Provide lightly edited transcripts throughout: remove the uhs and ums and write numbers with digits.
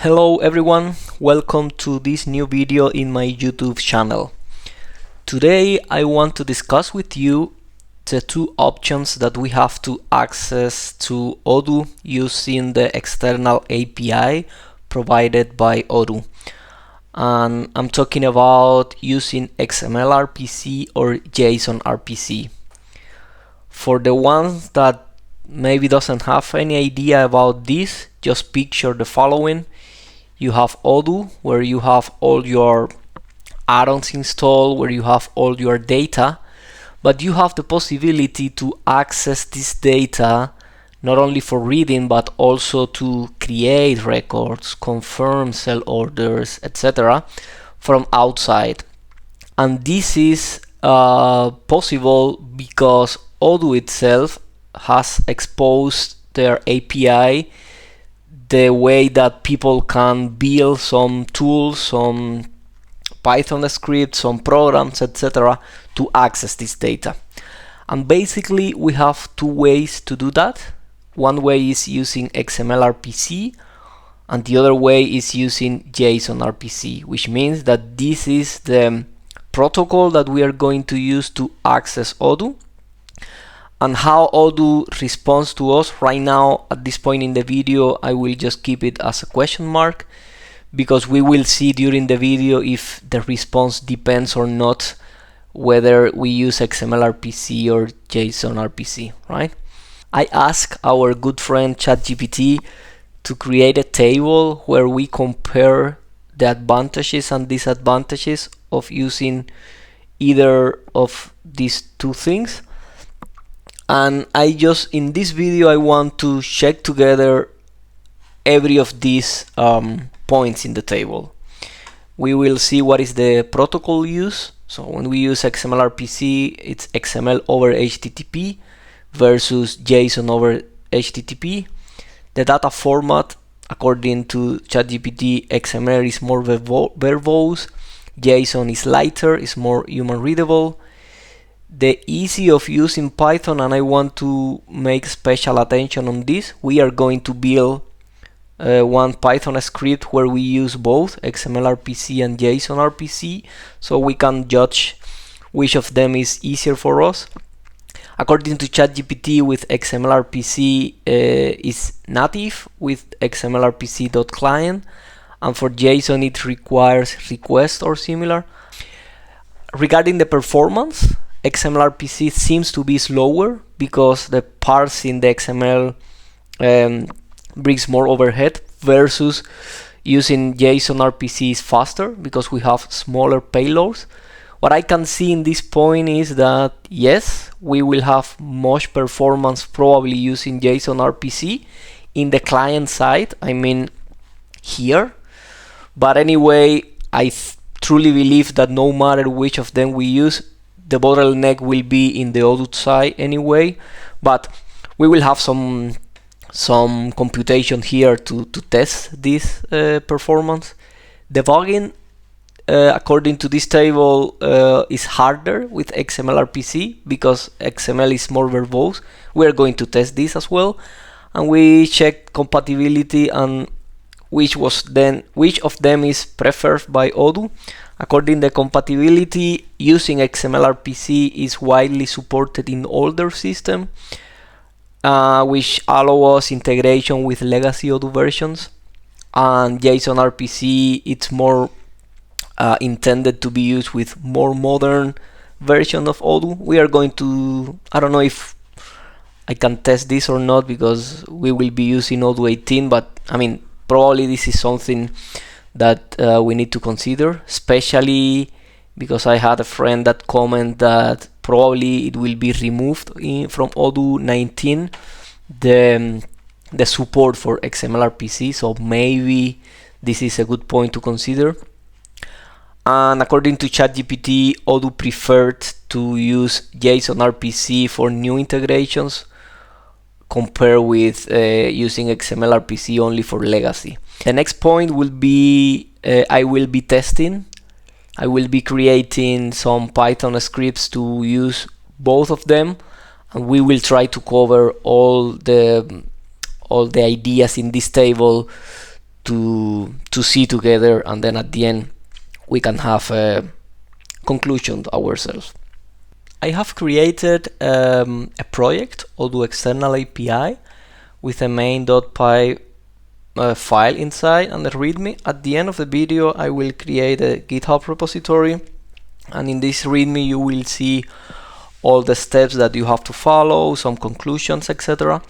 Hello everyone, welcome to this new video in my YouTube channel. Today I want to discuss with you the two options that we have to access to Odoo using the external API provided by Odoo. And I'm talking about using XML-RPC or JSON-RPC. For the ones that maybe doesn't have any idea about this, just picture the following. You have Odoo, where you have all your add-ons installed, where you have all your data, but you have the possibility to access this data not only for reading but also to create records, confirm sell orders, etc. from outside. And this is possible because Odoo itself has exposed their API the way that people can build some tools, some Python scripts, some programs, etc. to access this data. And basically we have two ways to do that. One way is using XML-RPC and the other way is using JSON-RPC, which means that this is the protocol that we are going to use to access Odoo. And how Odoo responds to us right now at this point in the video, I will just keep it as a question mark, because we will see during the video if the response depends or not whether we use XML-RPC or JSON-RPC, right? I asked our good friend ChatGPT to create a table where we compare the advantages and disadvantages of using either of these two things. And in this video I want to check together every of these points in the table. We will see what is the protocol use. So when we use XML-RPC, it's XML over HTTP versus JSON over HTTP. The data format, according to ChatGPT, XML is more verbose, JSON is lighter, is more human readable. The ease of using Python, and I want to make special attention on this. We are going to build one Python script where we use both XML-RPC and JSON-RPC, so we can judge which of them is easier for us. According to ChatGPT, with XML-RPC is native with XML-RPC.client, and for JSON it requires request or similar. Regarding the performance, XML-RPC seems to be slower because the parsing the XML brings more overhead, versus using JSON-RPC is faster because we have smaller payloads. What I can see in this point is that yes, we will have much performance probably using JSON-RPC in the client side, I mean here. But anyway, I truly believe that no matter which of them we use, the bottleneck will be in the Odoo side anyway, but we will have some computation here to test this performance. Debugging, according to this table, is harder with XML-RPC because XML is more verbose. We are going to test this as well, and we check compatibility and which of them is preferred by Odoo. According to compatibility, using XML-RPC is widely supported in older systems, which allow us integration with legacy Odoo versions. And JSON-RPC, it's more intended to be used with more modern version of Odoo. We are going to, I don't know if I can test this or not because we will be using Odoo 18, but I mean, probably this is something that we need to consider, especially because I had a friend that commented that probably it will be removed from Odoo 19, the support for XML-RPC, so maybe this is a good point to consider. And according to ChatGPT, Odoo preferred to use JSON-RPC for new integrations compared with using XML-RPC only for legacy. The next point will be I will be testing. I will be creating some Python scripts to use both of them, and we will try to cover all the ideas in this table to see together, and then at the end we can have a conclusion ourselves. I have created a project, Odoo External API, with a main.py file inside and a readme. At the end of the video I will create a GitHub repository, and in this readme you will see all the steps that you have to follow, some conclusions, etc.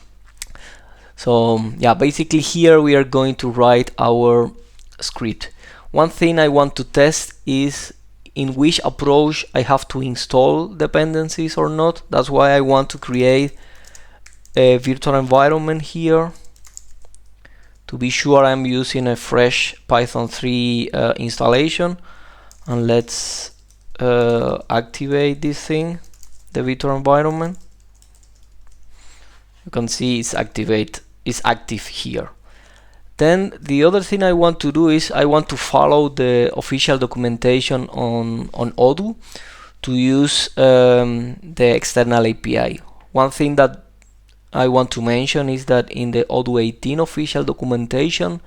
So yeah, basically here we are going to write our script. One thing I want to test is in which approach I have to install dependencies or not. That's why I want to create a virtual environment here to be sure I'm using a fresh Python 3 installation. And let's activate this thing, the virtual environment. You can see it's active here. Then the other thing I want to do is I want to follow the official documentation on Odoo to use the external API. One thing that I want to mention is that in the Odoo 18 official documentation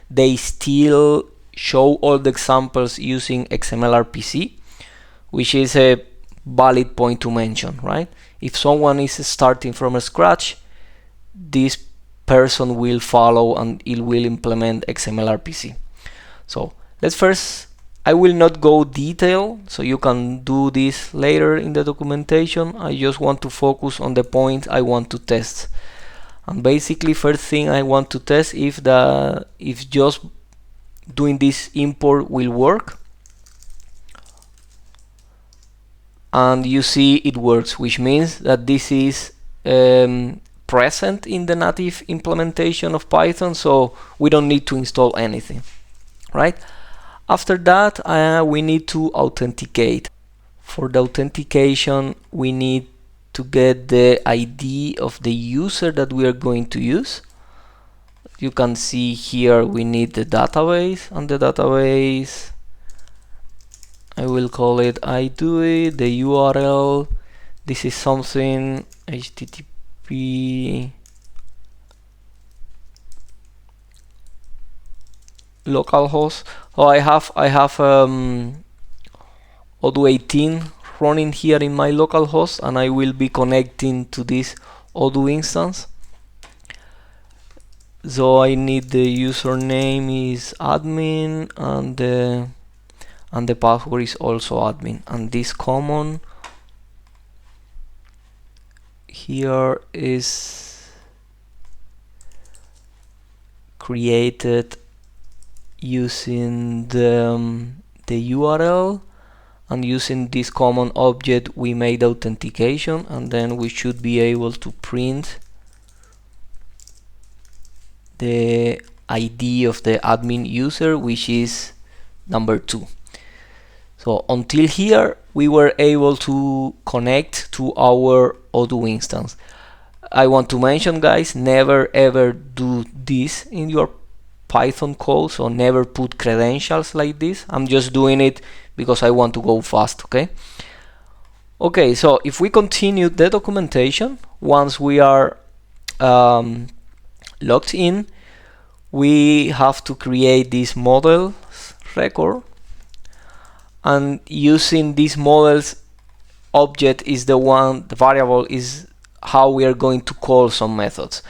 they still show all the examples using XML-RPC, which is a valid point to mention, right? If someone is starting from scratch, this person will follow and it will implement XML-RPC. So let's first, I will not go detail, so you can do this later in the documentation. I just want to focus on the point I want to test. And basically first thing I want to test if just doing this import will work. And you see it works, which means that this is present in the native implementation of Python, so we don't need to install anything, right? After that we need to authenticate. For the authentication we need to get the ID of the user that we are going to use. You can see here we need the database, and the database I will call it iDoIt. The URL, this is something HTTP localhost. Oh, I have Odoo 18 running here in my localhost, and I will be connecting to this Odoo instance. So I need the username is admin, and the password is also admin, and this common here is created using the URL, and using this common object we made authentication, and then we should be able to print the ID of the admin user, which is number 2. So until here we were able to connect to our Odoo instance. I want to mention, guys, never ever do this in your Python code, so never put credentials like this. I'm just doing it because I want to go fast, okay? Okay, so if we continue the documentation, once we are logged in, we have to create this models record, and using this models object is the variable is how we are going to call some methods.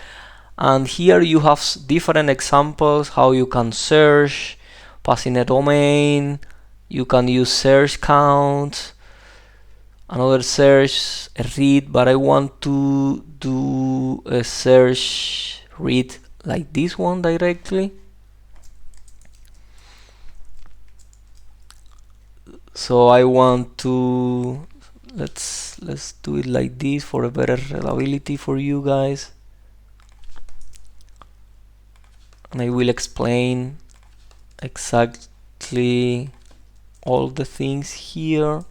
And here you have different examples how you can search, passing a domain, you can use search count, another search, a read, but I want to do a search read like this one directly. So I want to let's do it like this for a better reliability for you guys, and I will explain exactly all the things here.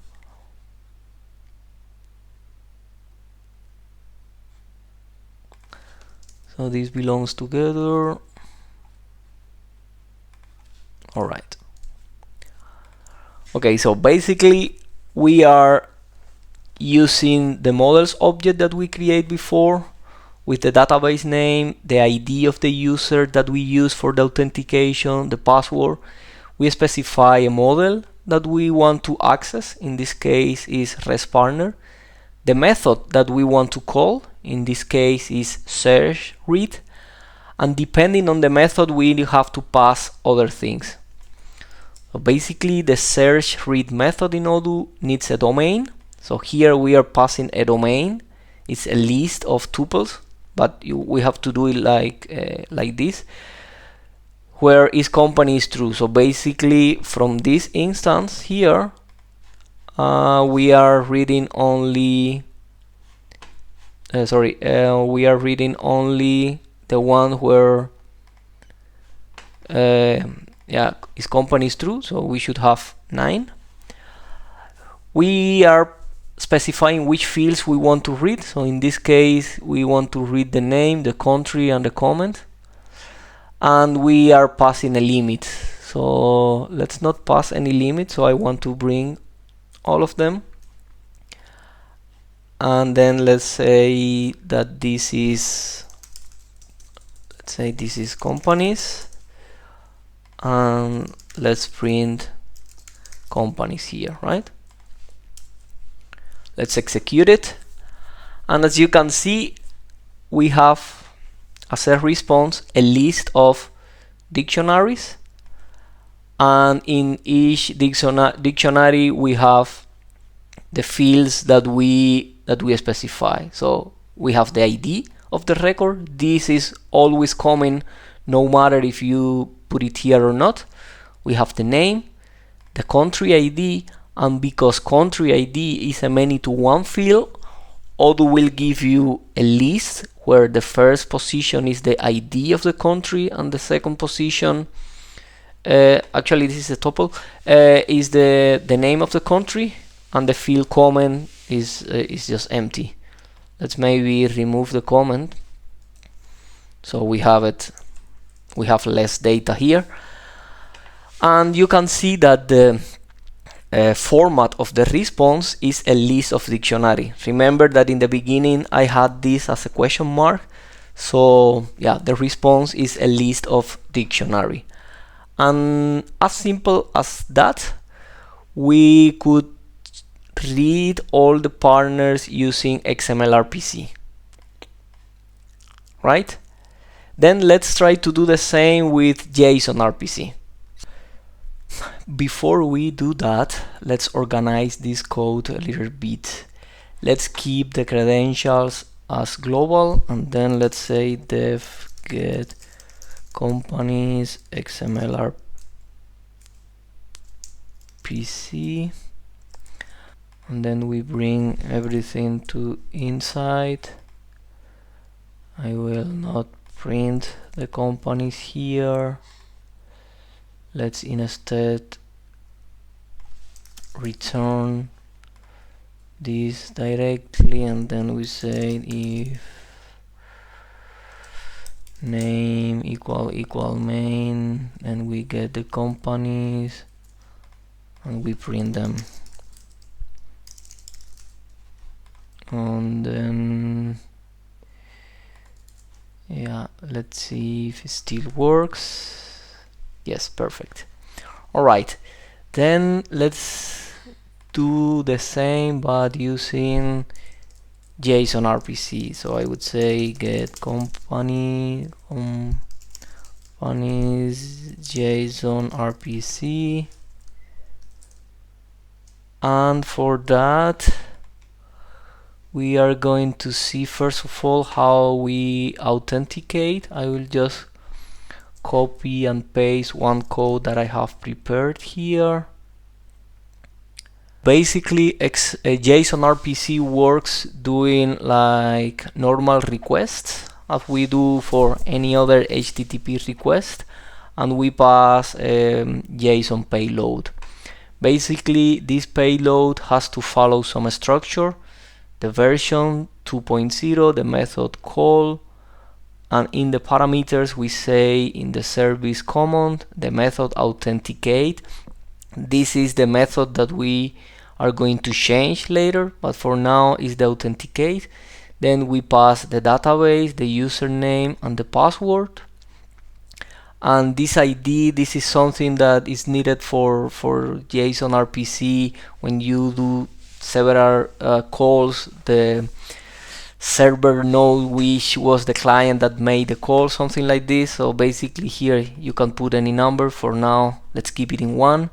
So this belongs together. All right. Okay, so basically we are using the models object that we create before. with the database name, the ID of the user that we use for the authentication, the password. We specify a model that we want to access. In this case is REST-Partner. The method that we want to call, in this case, is search read. And depending on the method, we have to pass other things. So basically, the search read method in Odoo needs a domain. So here we are passing a domain. It's a list of tuples, but we have to do it like this, where is company is true. So basically, from this instance here, we are reading only. We are reading only the one where is company is true, so we should have 9. We are specifying which fields we want to read. So in this case, we want to read the name, the country, and the comment. And we are passing a limit. So let's not pass any limit. So I want to bring all of them. And then let's say that this is, companies, and let's print companies here, right? Let's execute it, and as you can see, we have as a response a list of dictionaries, and in each dictionary we have the fields that we specify. So we have the ID of the record. This is always coming no matter if you put it here or not. We have the name, the country ID, and because country ID is a many-to-one field, Odoo will give you a list where the first position is the ID of the country and the second position, actually this is a tuple, is the name of the country, and the field comment is just empty. Let's maybe remove the comment, so we have less data here, and you can see that the format of the response is a list of dictionary. Remember that in the beginning I had this as a question mark, so yeah, the response is a list of dictionary. And as simple as that, we could read all the partners using XML-RPC, right? Then let's try to do the same with JSON-RPC. Before we do that, let's organize this code a little bit. Let's keep the credentials as global, and then let's say dev get companies XML-RPC, and then we bring everything to inside. I will not print the companies here. Let's instead return this directly, and then we say if name equal main, and we get the companies and we print them. And then yeah, let's see if it still works. Yes, perfect. All right, then let's do the same but using JSON-RPC. So I would say get companies JSON-RPC, and for that we are going to see first of all how we authenticate. I will just copy and paste one code that I have prepared here. Basically, JSON-RPC works doing like normal requests as we do for any other HTTP request, and we pass JSON payload. Basically, this payload has to follow some structure: the version 2.0, the method call, and in the parameters we say in the service command the method authenticate. This is the method that we are going to change later, but for now is the authenticate. Then we pass the database, the username, and the password. And this ID, this is something that is needed for JSON-RPC. When you do several calls, the server knows which was the client that made the call, something like this. So basically here you can put any number. For now, let's keep it in 1.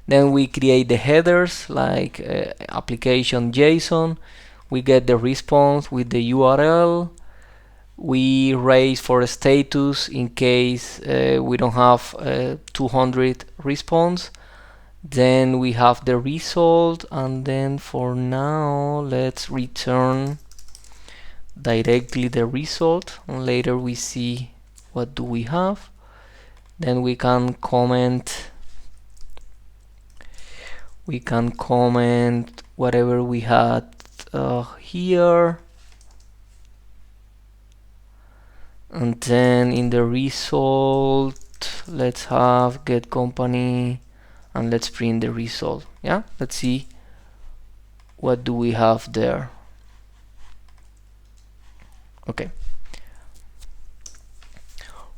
Then we create the headers like application JSON. We get the response with the URL. We raise for a status in case we don't have 200 response. Then we have the result, and then for now let's return directly the result, and later we see what do we have. Then we can comment whatever we had here, and then in the result let's have get company, and let's print the result. Yeah, let's see what do we have there.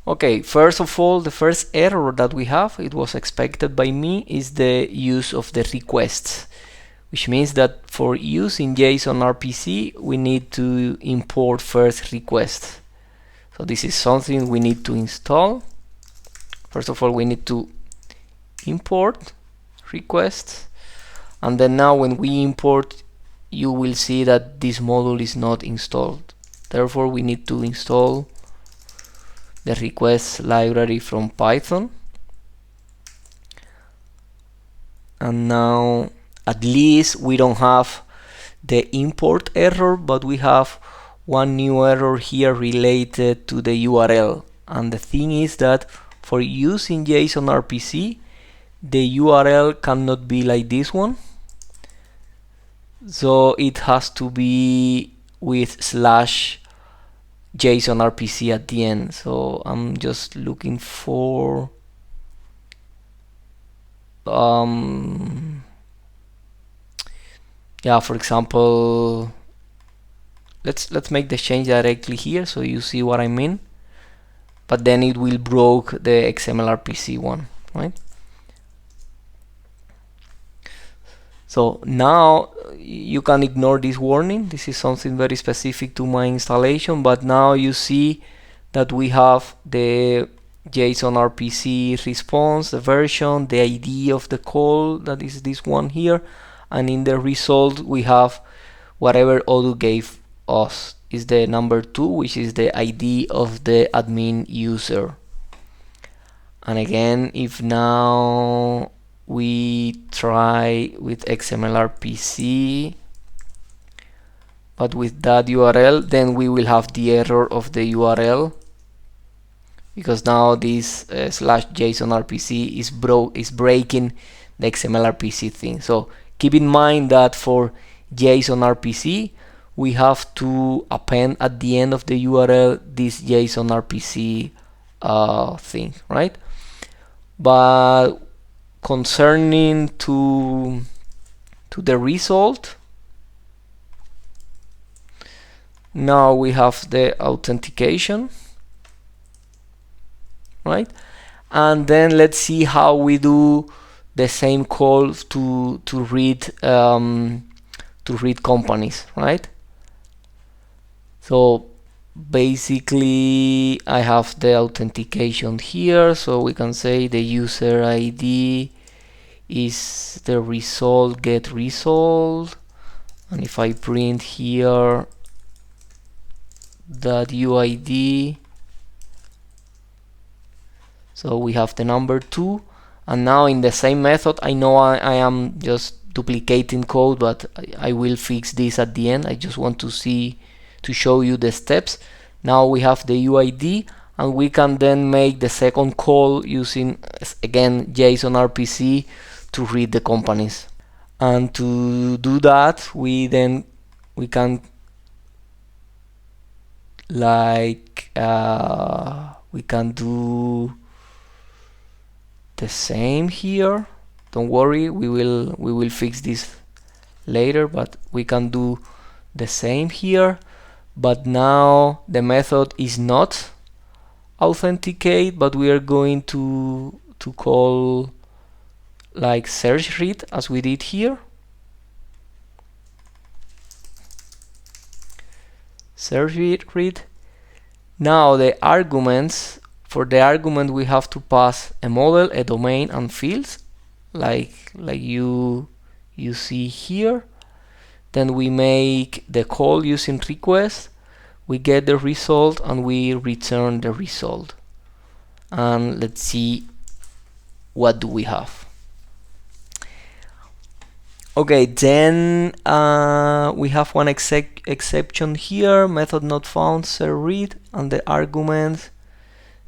Okay, first of all, the first error that we have, it was expected by me, is the use of the requests, which means that for using JSON-RPC we need to import first request. So this is something we need to install. First of all, we need to import requests, and then now when we import, you will see that this module is not installed. Therefore, we need to install the requests library from Python. And now at least we don't have the import error, but we have one new error here related to the URL. And the thing is that for using JSON-RPC, the URL cannot be like this one. So it has to be with /JSON-RPC at the end. So I'm just looking for yeah, for example, let's make the change directly here so you see what I mean, but then it will broke the XML-RPC one, right? So now you can ignore this warning. This is something very specific to my installation, but now you see that we have the JSON-RPC response, the version, the ID of the call, that is this one here, and in the result we have whatever Odoo gave us is the number 2, which is the ID of the admin user. And again, if now we try with XML-RPC but with that URL, then we will have the error of the URL, because now this /JSON-RPC is breaking the XML-RPC thing. So keep in mind that for JSON-RPC we have to append at the end of the URL this JSON-RPC thing, right? But concerning to the result, now we have the authentication, right? And then let's see how we do the same call to read companies, right? So basically I have the authentication here, so we can say the user ID is the result get result, and if I print here that UID, so we have the number 2. And now in the same method, I know I am just duplicating code, but I will fix this at the end. I just want to show you the steps. Now we have the UID, and we can then make the second call using again JSON-RPC to read the companies. And to do that, we can like we can do the same here. Don't worry, we will fix this later, but we can do the same here. but now the method is not authenticate, but we are going to call like search read as we did here. Search read. Now the arguments, for the argument we have to pass a model, a domain, and fields like you see here. Then we make the call using request, we get the result, and we return the result. And let's see what do we have. Okay, then we have one exception here, method not found, ser read, and the arguments.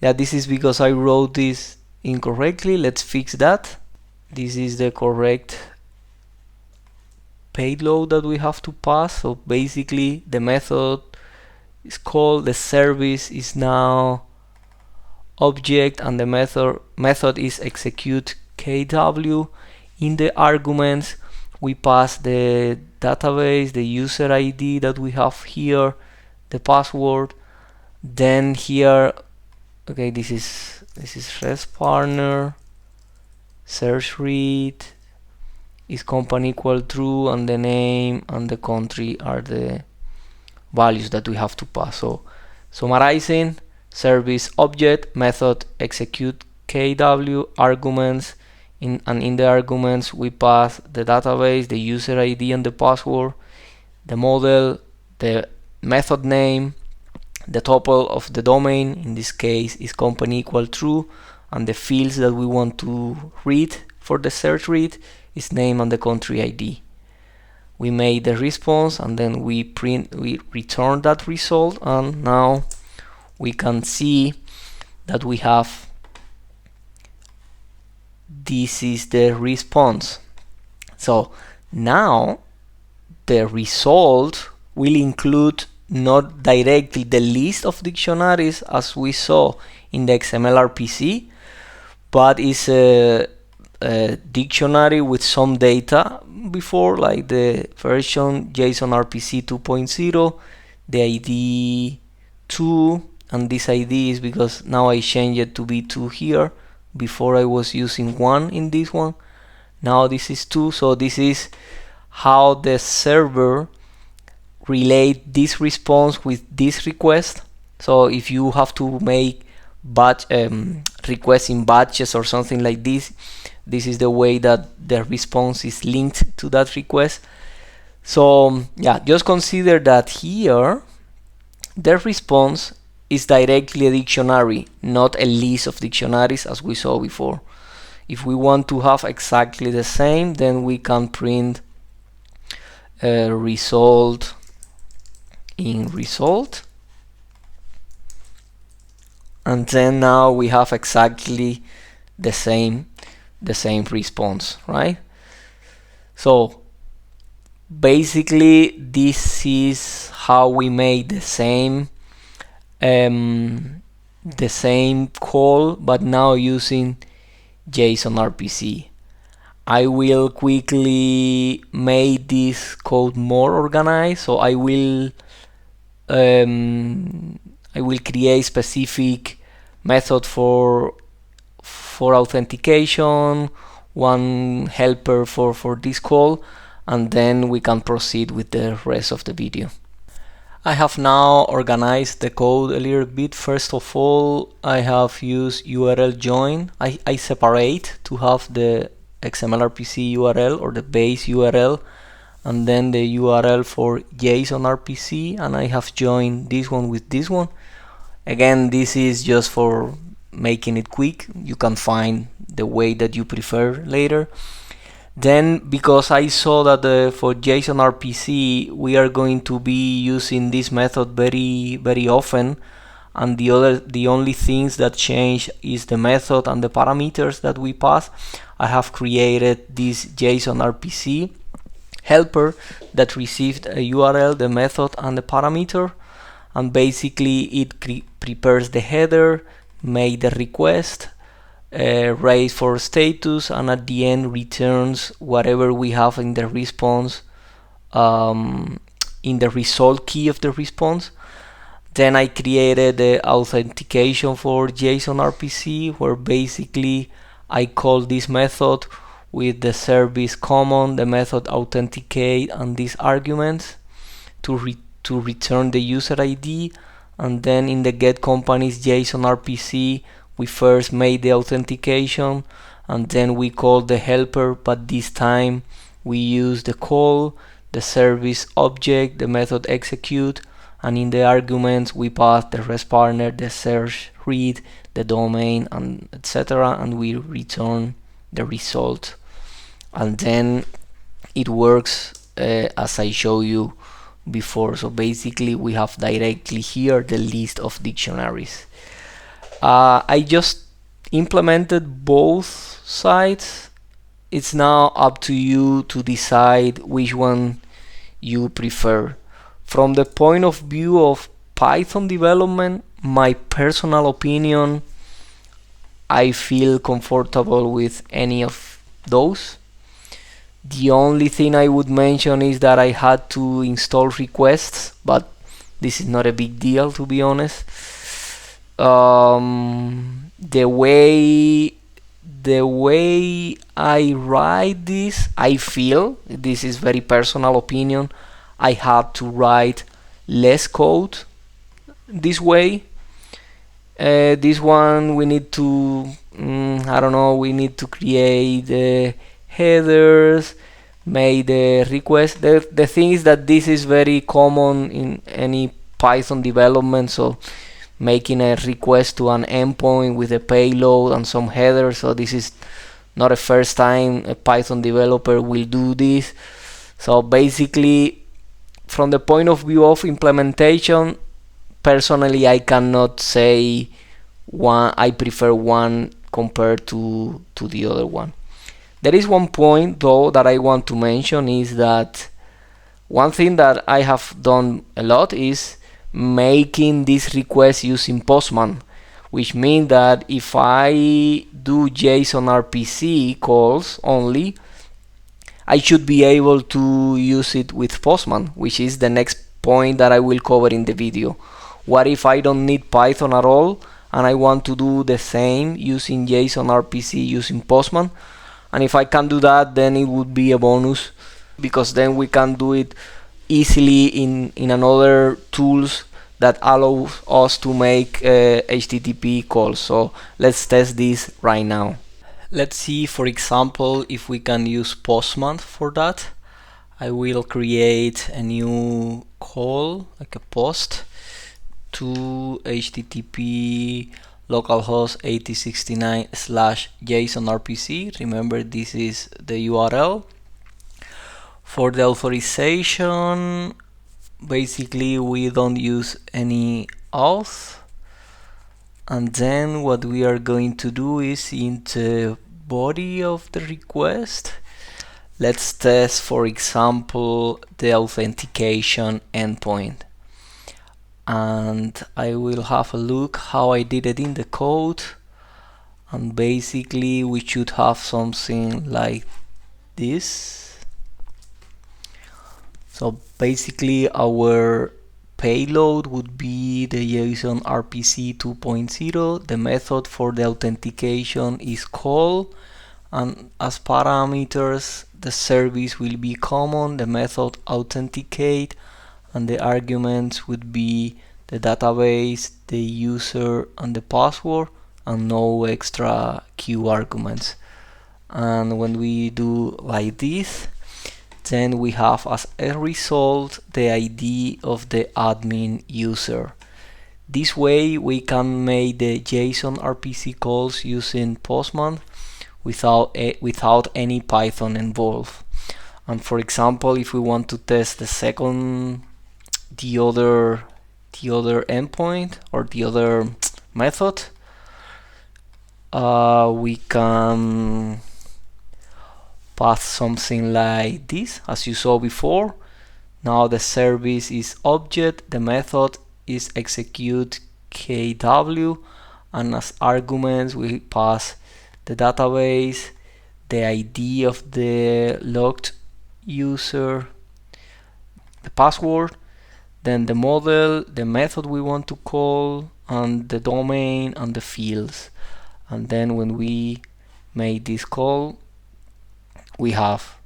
Yeah, this is because I wrote this incorrectly. Let's fix that. This is the correct payload that we have to pass. So basically the method is called, the service is now object, and the method is execute kw. In the arguments we pass the database, the user ID that we have here, the password. Then here, okay, this is REST partner, search read is company equal true, and the name and the country are the values that we have to pass. So summarizing, service object, method execute kw, arguments, and in the arguments we pass the database, the user ID and the password, the model, the method name, the tuple of the domain, in this case is company equal true, and the fields that we want to read for the search read is name and the country ID. We made the response, and then we return that result, and now we can see that we have, this is the response. So now the result will include not directly the list of dictionaries as we saw in the XML-RPC, but is a dictionary with some data before, like the version JSON-RPC 2.0, the ID 2, and this ID is because now I changed it to be 2 here. Before I was using 1 in this one, now this is 2. So this is how the server relate this response with this request. So if you have to make batch requests in batches or something like this, this is the way that the response is linked to that request. So yeah, just consider that here the response is directly a dictionary, not a list of dictionaries as we saw before. If we want to have exactly the same, then we can print a result in result, and then now we have exactly the same response, right? So basically this is how we made the same call, but now using JSON-RPC. I will quickly make this code more organized. So I will create specific method for authentication, one helper for this call, and then we can proceed with the rest of the video. I have now organized the code a little bit. First of all, I have used URL join. I separate to have the XML-RPC URL or the base URL, and then the URL for JSON-RPC, and I have joined this one with this one. Again, this is just for making it quick. You can find the way that you prefer later. Then, because I saw that for JSON-RPC we are going to be using this method very often, and the only things that change is the method and the parameters that we pass, I have created this JSON-RPC helper that received a URL, the method, and the parameter, and basically it prepares the header, make the request, raise for status, and at the end returns whatever we have in the response in the result key of the response. Then I created the authentication for JSON-RPC, where basically I call this method with the service common, the method authenticate, and these arguments to return the user ID. And then in the get company's JSON-RPC, we first made the authentication, and then we called the helper, but this time we use the call, the service object, the method execute, and in the arguments we pass the REST partner, the search, read, the domain, and etc., and we return the result. And then it works as I show you before. So basically we have directly here the list of dictionaries. I just implemented both sides. It's now up to you to decide which one you prefer. From the point of view of Python development, my personal opinion, I feel comfortable with any of those. The only thing I would mention is that I had to install requests, but this is not a big deal, to be honest. The way I write this, I feel, this is very personal opinion, I had to write less code this way. This one we need to, I don't know, we need to create headers, made a request. The thing is that this is very common in any Python development, so making a request to an endpoint with a payload and some header. So this is not the first time a Python developer will do this. So basically, from the point of view of implementation, personally I cannot say I prefer one compared to the other one. There is one point though that I want to mention, is that one thing that I have done a lot is making this request using Postman, which means that if I do JSON-RPC calls only, I should be able to use it with Postman, which is the next point that I will cover in the video. What if I don't need Python at all and I want to do the same using JSON-RPC using Postman? And if I can do that, then it would be a bonus, because then we can do it easily in another tools that allow us to make HTTP calls. So let's test this right now. Let's see, for example, if we can use Postman for that. I will create a new call, like a post, to HTTP localhost 8069/JSON-RPC. Remember, this is the URL. For the authorization, basically we don't use any auth. And then what we are going to do is, in the body of the request, let's test, for example, the authentication endpoint. And I will have a look how I did it in the code. And basically we should have something like this. So basically our payload would be the JSON-RPC 2.0. The method for the authentication is call, and as parameters the service will be common, the method authenticate, and the arguments would be the database, the user, and the password, and no extra queue arguments. And when we do like this, then we have as a result the ID of the admin user. This way we can make the JSON-RPC calls using Postman without any Python involved. And for example, if we want to test the other endpoint or the other method, we can pass something like this, as you saw before. Now the service is object, the method is execute kw, and as arguments we pass the database, the ID of the logged user, the password, then the model, the method we want to call, and the domain and the fields. And then when we make this call, we have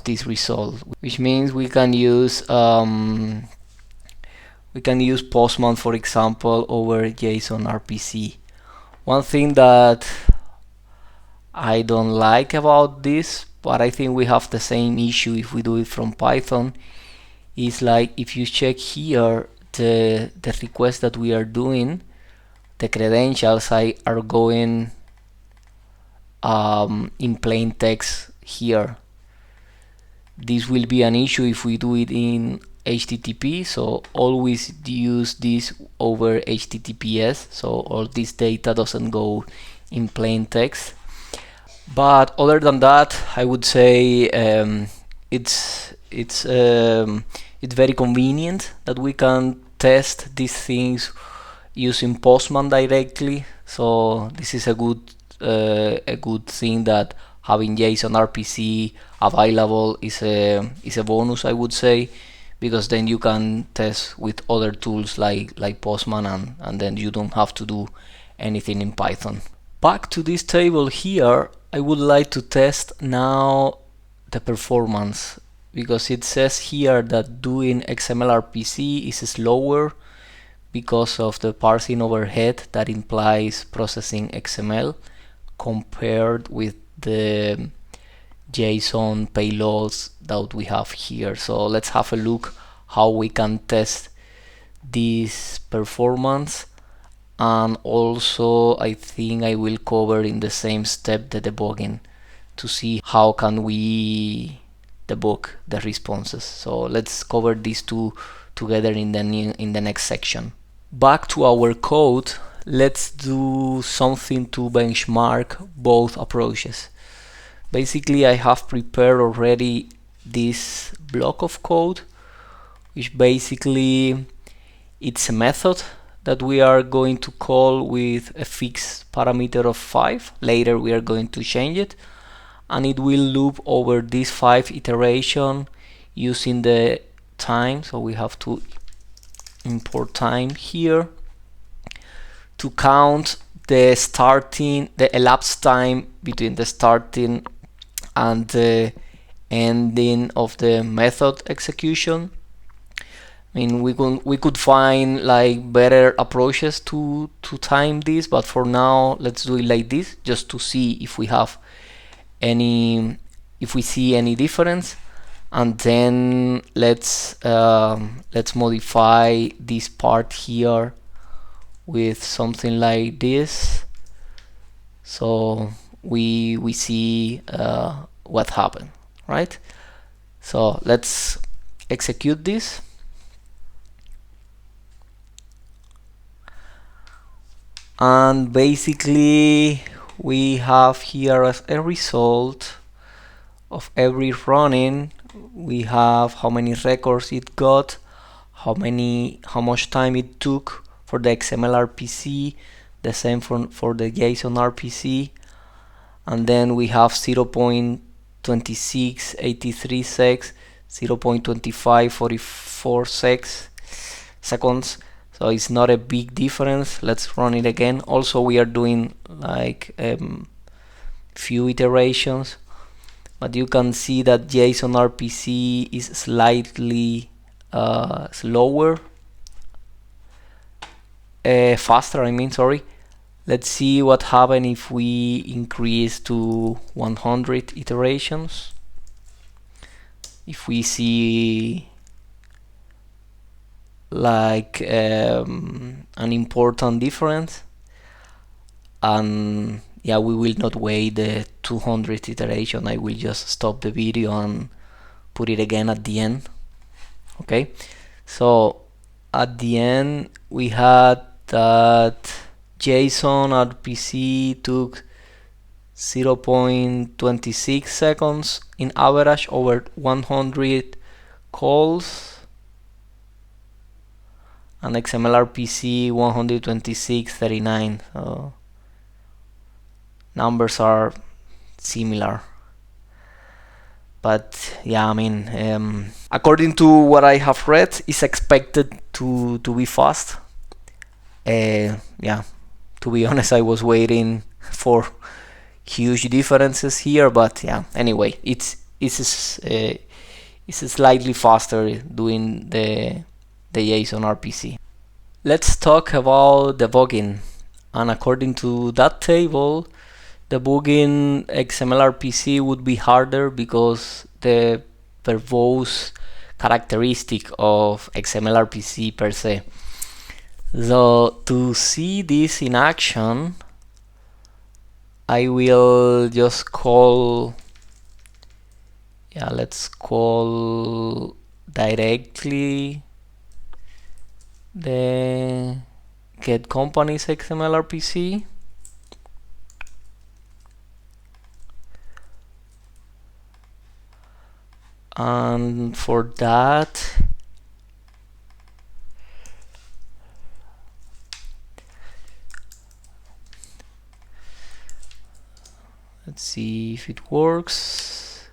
this result, which means we can use Postman, for example, over JSON-RPC. One thing that I don't like about this, but I think we have the same issue if we do it from Python, is like if you check here the request that we are doing, the credentials are going in plain text here. This will be an issue if we do it in HTTP, so always use this over HTTPS, so all this data doesn't go in plain text. But other than that, I would say it's very convenient that we can test these things using Postman directly. So this is a good thing, that having JSON-RPC available is a bonus, I would say, because then you can test with other tools like Postman, and then you don't have to do anything in Python. Back to this table here, I would like to test now the performance, because it says here that doing XML-RPC is slower because of the parsing overhead that implies processing XML compared with the JSON payloads that we have here. So let's have a look how we can test this performance, and also I think I will cover in the same step the debugging to see how can we debug the responses. So let's cover these two together in the next section. Back to our code, let's do something to benchmark both approaches. Basically, I have prepared already this block of code, which basically it's a method that we are going to call with a fixed parameter of 5. Later we are going to change it, and it will loop over these 5 iterations using the time. So we have to import time here to count the elapsed time between the starting and the ending of the method execution. I mean, we could find like better approaches to time this, but for now let's do it like this, just to see if we see any difference. And then let's modify this part here with something like this, so we see what happened, right? So let's execute this. And basically we have here as a result of every running, we have how many records it got, how much time it took for the XML-RPC, the same for the JSON-RPC, and then we have 0.2683 seconds, 0.2544 seconds. So it's not a big difference. Let's run it again. Also, we are doing like few iterations, but you can see that JSON-RPC is slightly slower, faster, I mean, sorry. Let's see what happens if we increase to 100 iterations. If we see like an important difference, and yeah, we will not wait the 200 iteration. I will just stop the video and put it again at the end. Okay, so at the end we had that JSON-RPC took 0.26 seconds in average over 100 calls, and XML-RPC 126.39. So numbers are similar, but yeah, I mean, According to what I have read, it's expected to be fast. Yeah, to be honest, I was waiting for huge differences here, but yeah, anyway, it's slightly faster doing the JSON-RPC. Let's talk about debugging. And according to that table, debugging XML-RPC would be harder because the verbose characteristic of XML-RPC per se. So to see this in action, I will just call, let's call directly the get companies XML-RPC. And for that, let's see if it works.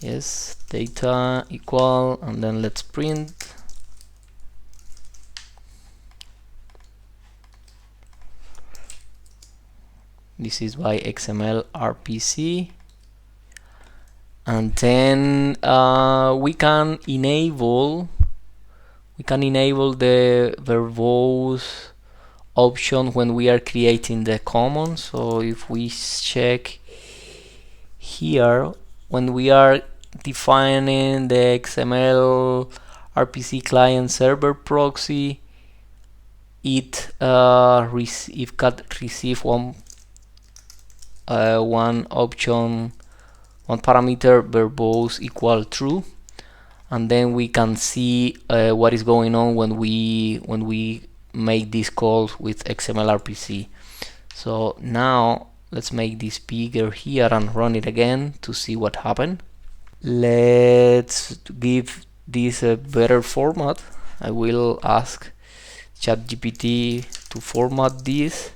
Yes, data equal, and then let's print. This is by XML-RPC. And then we can enable the verbose option when we are creating the common. So if we check here, when we are defining the XML-RPC client server proxy, it can receive one option, one parameter verbose equal true, and then we can see what is going on when we make these calls with XML-RPC. So now let's make this bigger here and run it again to see what happened. Let's give this a better format. I will ask ChatGPT to format this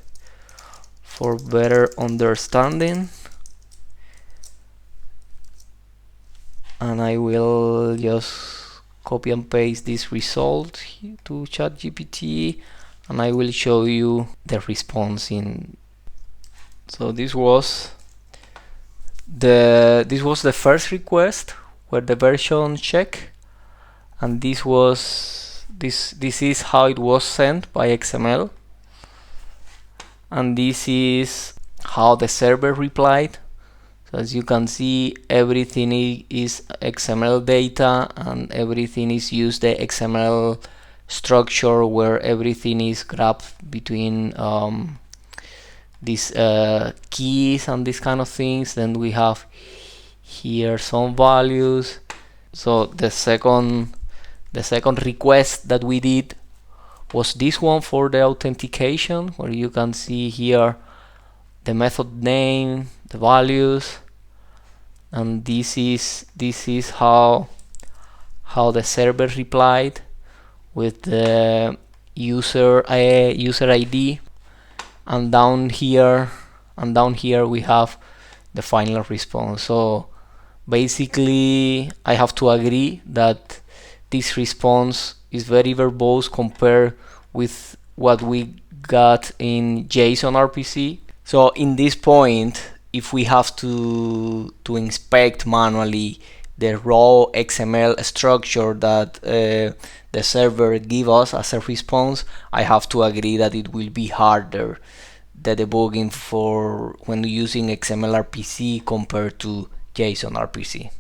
for better understanding, and I will just copy and paste this result to ChatGPT, and I will show you the response in. So this was the first request where the version check, and this is how it was sent by XML, and this is how the server replied. So as you can see, everything is XML data, and everything is used the XML structure where everything is grabbed between these keys and these kind of things. Then we have here some values. So the second request that we did was this one for the authentication, where you can see here the method name, the values, and this is how the server replied with the user ID, and down here we have the final response. So basically I have to agree that this response is very verbose compared with what we got in JSON-RPC. So in this point, if we have to inspect manually the raw XML structure that the server give us as a response, I have to agree that it will be harder, the debugging for when using XML-RPC compared to JSON-RPC.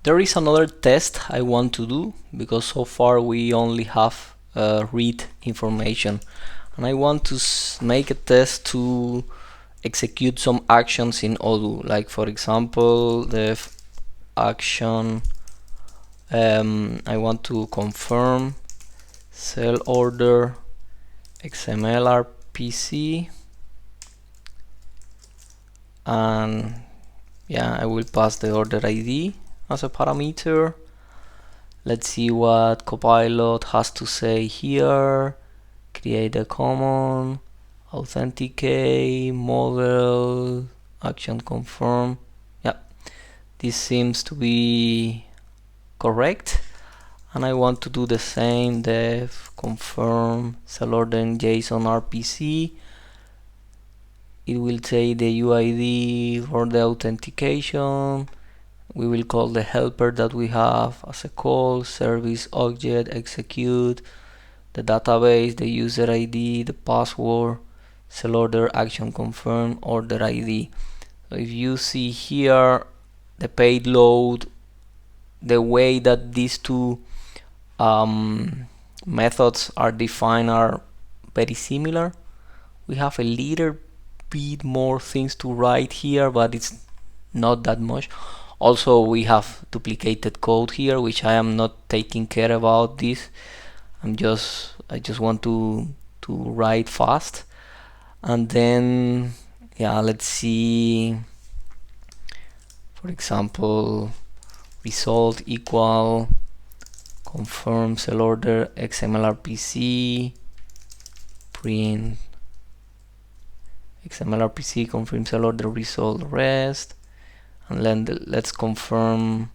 There is another test I want to do, because so far we only have read information, and I want to make a test to execute some actions in Odoo, like for example the action I want to confirm sell order XML-RPC, and I will pass the order ID as a parameter. Let's see what Copilot has to say here. Create a common, authenticate, model, action confirm. This seems to be correct, and I want to do the same. Def confirm cell order in JSON-RPC. It will take the UID for the authentication. We will call the helper that we have as a call, service object, execute, the database, the user ID, the password, cell order, action confirm, order ID. So if you see here the payload, the way that these two methods are defined are very similar. We have a little bit more things to write here, but it's not that much. Also, we have duplicated code here, which I am not taking care about this. I just want to write fast. And then yeah, let's see, for example, result equal confirm cell order XML-RPC print XML-RPC confirm cell order result rest, and then let's confirm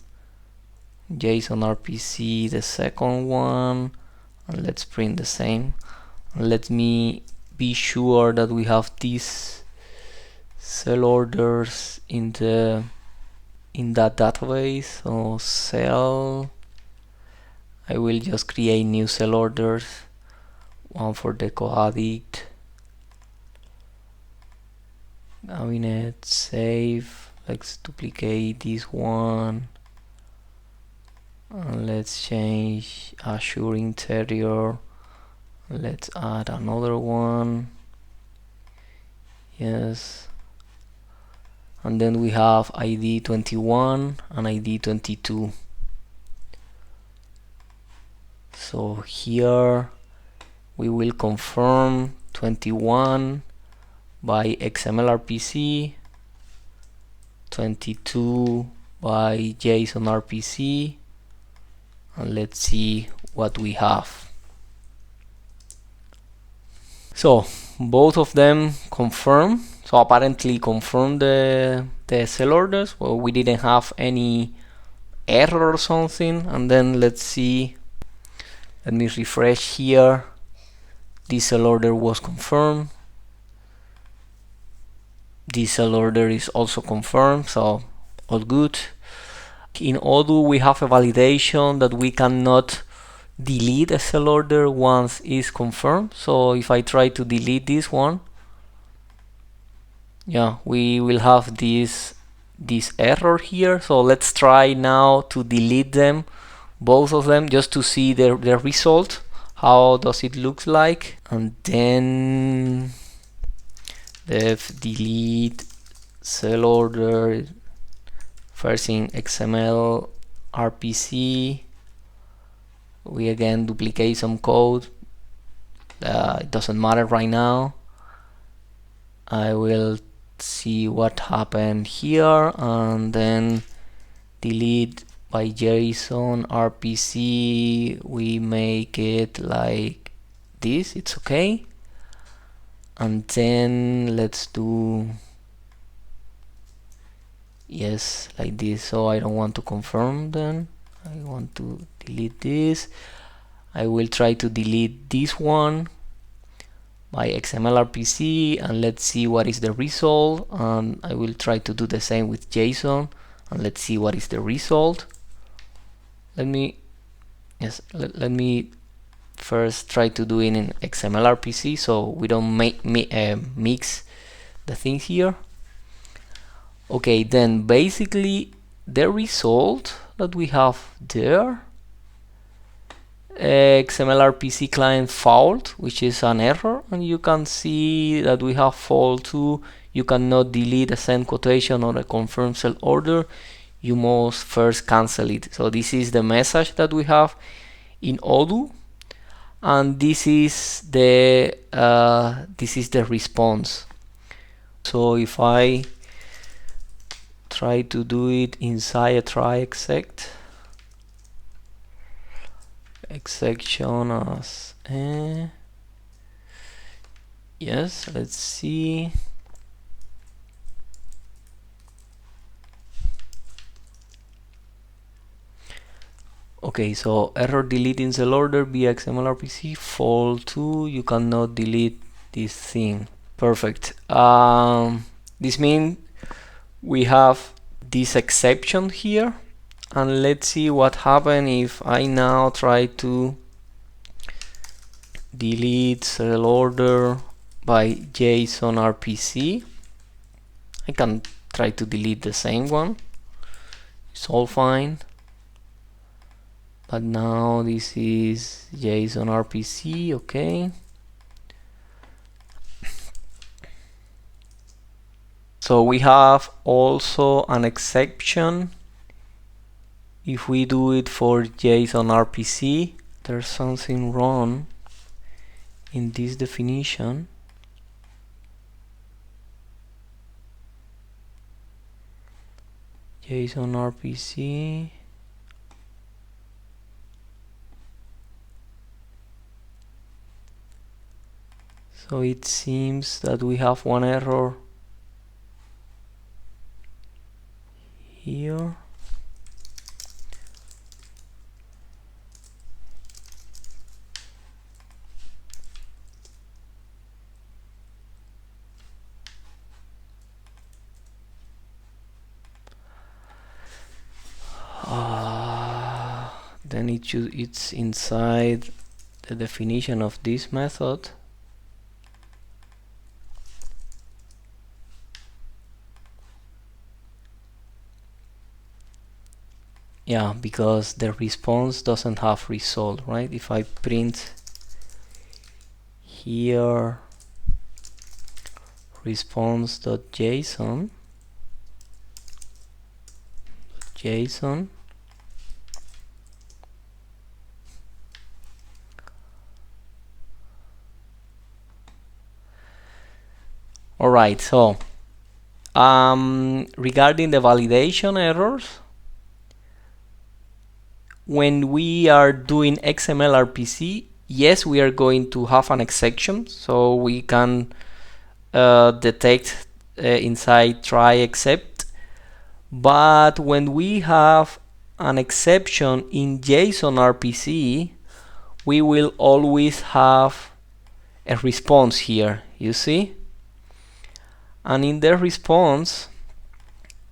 JSON-RPC the second one, and let's print the same. And let me be sure that we have these cell orders in that database. So cell, I will just create new cell orders, one for the co-addict, cabinet, save. Let's duplicate this one, and let's change Azure interior. Let's add another one. Yes, and then we have ID 21 and ID 22. So here we will confirm 21 by XML-RPC, 22 by JSON-RPC, and let's see what we have. So both of them confirm. So apparently confirm the cell orders. Well, we didn't have any error or something. And then let's see. Let me refresh here. This cell order was confirmed. This cell order is also confirmed, so all good. In Odoo we have a validation that we cannot delete a cell order once it's confirmed. So if I try to delete this one, yeah, we will have this error here. So let's try now to delete them, both of them, just to see the result. How does it look like? And then def delete cell order first in XML-RPC. We again duplicate some code. It doesn't matter right now. I will see what happened here, and then delete by JSON-RPC. We make it like this. It's okay. And then let's do yes, like this. So I don't want to confirm, then I want to delete this. I will try to delete this one by XML-RPC, and let's see what is the result. And I will try to do the same with JSON, and let's see what is the result. Let me first try to do it in XML-RPC so we don't mix the things here. Okay, then basically the result that we have there, XML-RPC client fault, which is an error, and you can see that we have fault 2. You cannot delete a send quotation or a confirm cell order. You must first cancel it. So this is the message that we have in Odoo, and this is the response. So if I try to do it inside a try exception as yes, let's see. Okay, so error deleting cell order via XML-RPC, fault 2, you cannot delete this thing. Perfect. This means we have this exception here, and let's see what happens if I now try to delete cell order by JSON-RPC. I can try to delete the same one, it's all fine. But now this is JSON-RPC, okay. So we have also an exception. If we do it for JSON-RPC, there's something wrong in this definition. JSON-RPC. So it seems that we have one error here. Then it's inside the definition of this method. Yeah, because the response doesn't have result, right? If I print here response.json, JSON, all right. So regarding the validation errors, when we are doing XML-RPC, yes, we are going to have an exception, so we can detect inside try except. But when we have an exception in JSON-RPC, we will always have a response here, you see? And in the response,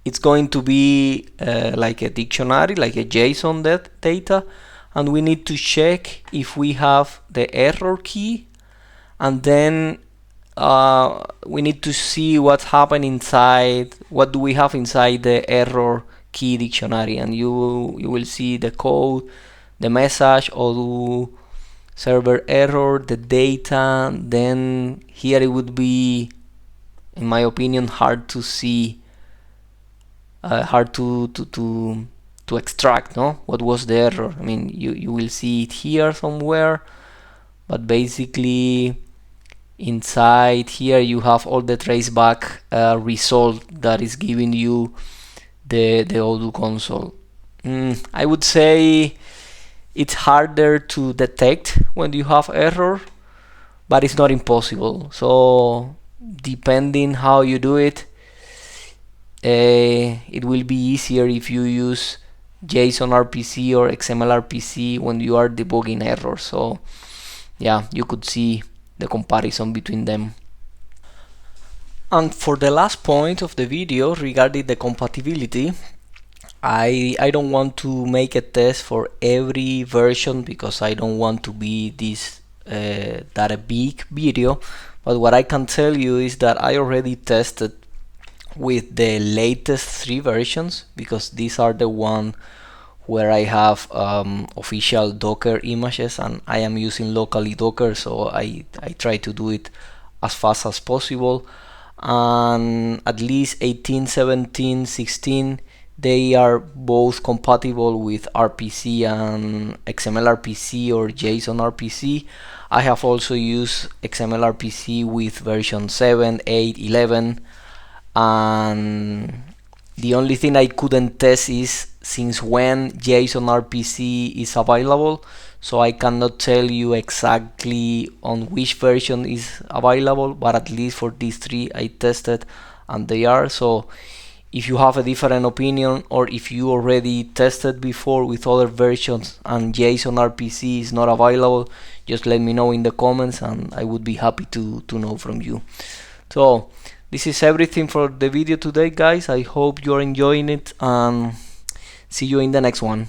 it's going to be like a dictionary, like a JSON data, and we need to check if we have the error key, and then we need to see what's happening inside, what do we have inside the error key dictionary, and you will see the code, the message, Odoo server error, the data. Then here it would be, in my opinion, hard to see, hard to extract, no? What was the error? I mean, you will see it here somewhere, but basically inside here you have all the traceback result that is giving you the Odoo console. I would say it's harder to detect when you have error, but it's not impossible. So depending how you do it, it will be easier if you use JSON-RPC or XML-RPC when you are debugging errors. So yeah, you could see the comparison between them. And for the last point of the video regarding the compatibility, I don't want to make a test for every version because I don't want to be this that a big video, but what I can tell you is that I already tested with the latest 3 versions, because these are the one where I have official Docker images and I am using locally Docker, so I try to do it as fast as possible. And at least 18, 17, 16, they are both compatible with RPC and XML-RPC or JSON-RPC. I have also used XML-RPC with version 7, 8, 11, and the only thing I couldn't test is since when JSON-RPC is available, so I cannot tell you exactly on which version is available, but at least for these 3 I tested and they are. So If you have a different opinion, or if you already tested before with other versions and JSON-RPC is not available, just let me know in the comments and I would be happy to know from you. So this is everything for the video today, guys. I hope you're enjoying it, and see you in the next one.